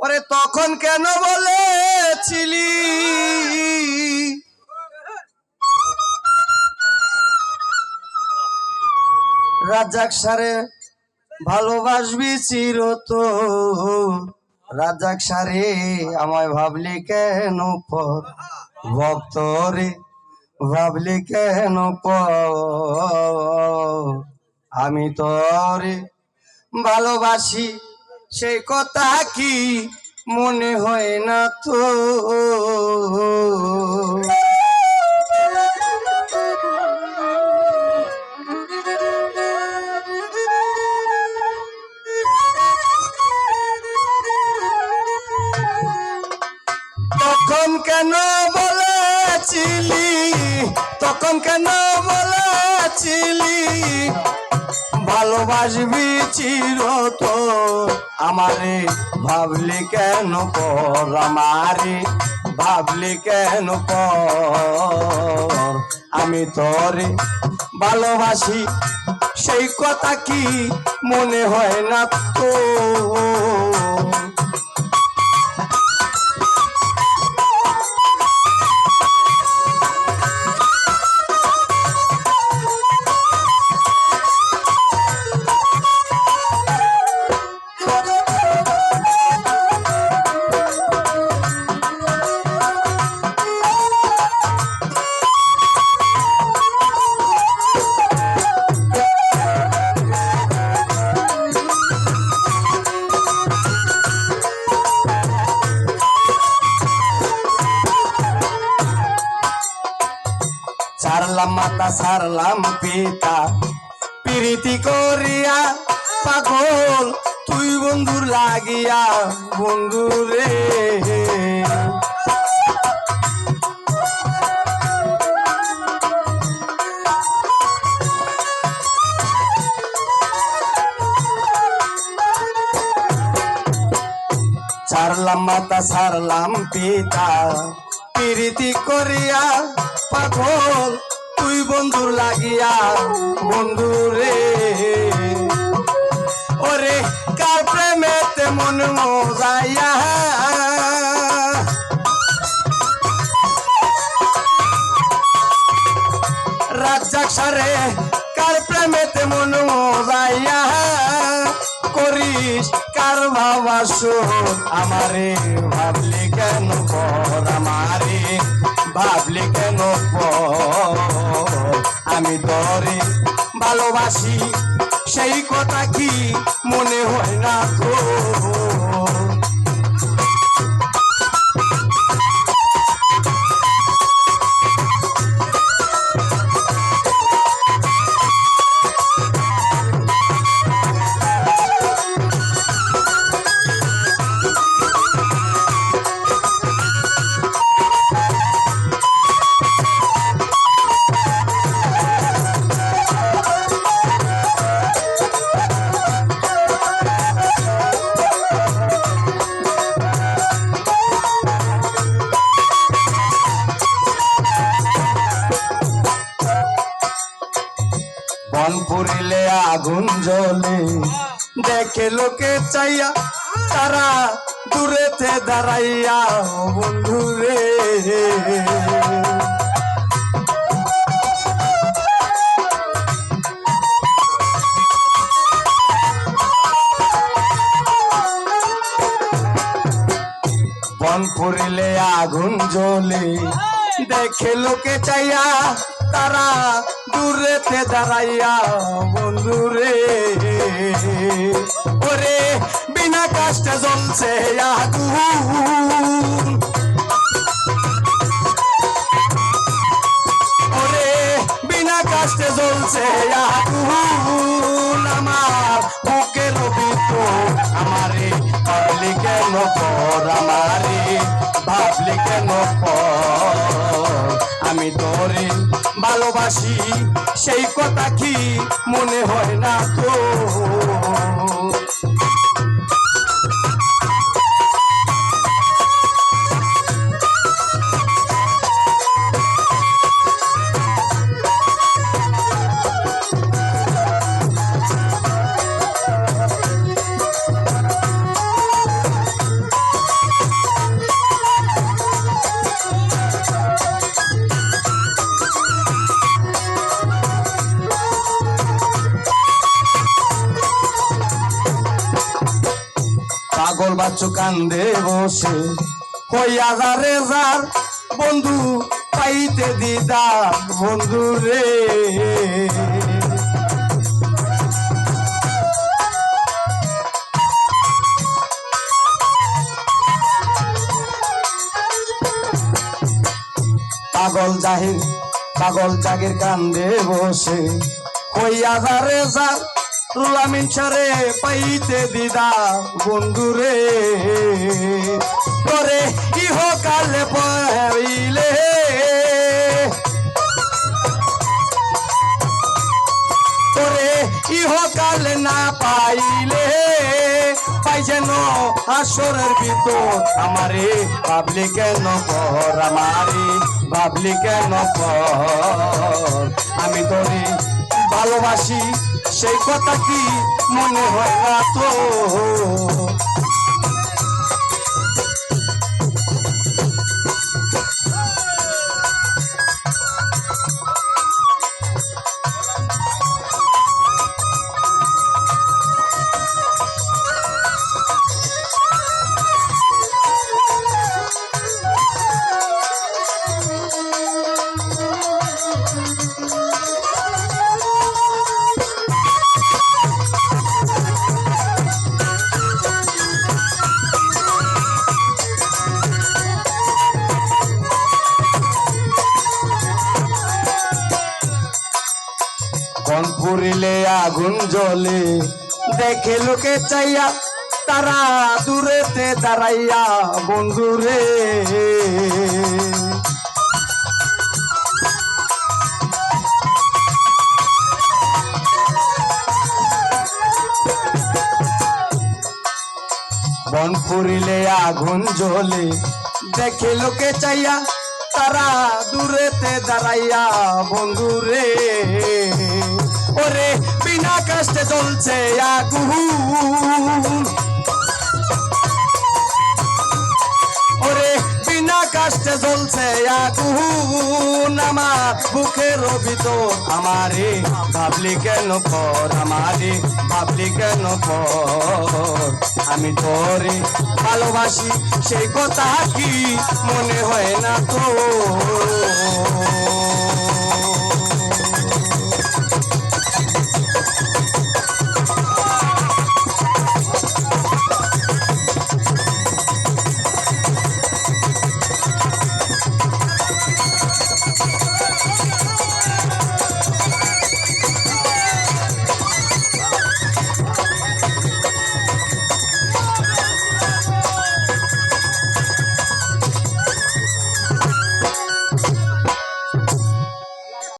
ওরে তখন কেন বলেছিলি রাজাক সারে ভালোবাসবি চিরত রাজাক সারে আমায় ভাবলি কেন পর ভক্ত রে ভাবলি কেন পর আমি তোরে ভালোবাসি সেই কথা কি মনে হয় না তো তখন কেন বলেছিলি তখন কেন বলেছিলি ভালোবাসবি চিরত আমারে ভাবলি কেন পর আমারে ভাবলি কেন পর আমি তোরে ভালোবাসি সেই কথা কি মনে হয় না তো সারলাম মাতা সারলাম পিতা প্রীতি করিয়া পাগল তুই বন্ধুর লাগিয়া বন্ধু রে সারলাম মাতা সারলাম পিতা প্রীতি করিয়া পাগল তুই বন্ধুর লাগিয়া বন্ধু রে ওরে কার প্রেমেতে মন মজাইয়া রাজ্জাক সারে কার প্রেমেতে মন মজাইয়া করিস কার ভাবাসো আমারে ভাবলি কেন পর আমারে ভাবলি কেন পর আমি তোরে ভালোবাসি সেই কথা কি মনে হয় না তো বন পুরিলে আগুন জ্বলে দেখে লোকে চাইয়া তারা দূরেতে দাঁড়াইয়া বন্ধু রে বন পুরিলে আগুন জ্বলে দেখে লোকে চাইয়া তারা দূরেতে দাঁড়াইয়া বন্ধু রে ওরে বিনা কষ্টে জ্বলছে আগুন ওরে বিনা কষ্টে জ্বলছে আগুন আমার বুকের ভিতর আমারে ভাবলি কেন পর আমারে ভাবলি কেন পর আমি তোরে ভালোবাসি সেই কথা কি মনে হয় না তো পাগল বাচ্চু কান্দে বসে হইয়া যারে যার বন্ধু পাইতে দিদার বন্ধু রে। পাগল জাগির কান্দে বসে হইয়া যারে যার রুলামিন সারে পাইতে দিদা বন্ধু রে। তোরে ইহকালে পাইলে তোরে ইহকালে না পাইলে পাই যেন আসরের ভিতর আমারে ভাবলি কেন পর আমারে ভাবলি কেন পর। আমি তোরে ভালোবাসি সেই কথা কি মনে হয় না তো। কোন পুরিলে আগুন জ্বলে দেখে লোকে চাইয়া তারা দূরেতে দাঁড়াইয়া বন্ধু রে। বন পুরিলে আগুন জ্বলে দেখে লোকে চাইয়া তারা দূরেতে দাঁড়াইয়া বন্ধু রে। ওরে বিনা কষ্টে জ্বলছে আগুন ওরে বিনা কষ্টে জ্বলছে আগুন আমার বুকের ভিতর আমারে ভাবলি কেন পর আমারে ভাবলি কেন পর। আমি তোরে ভালোবাসি সেই কথা কি মনে হয় না তো।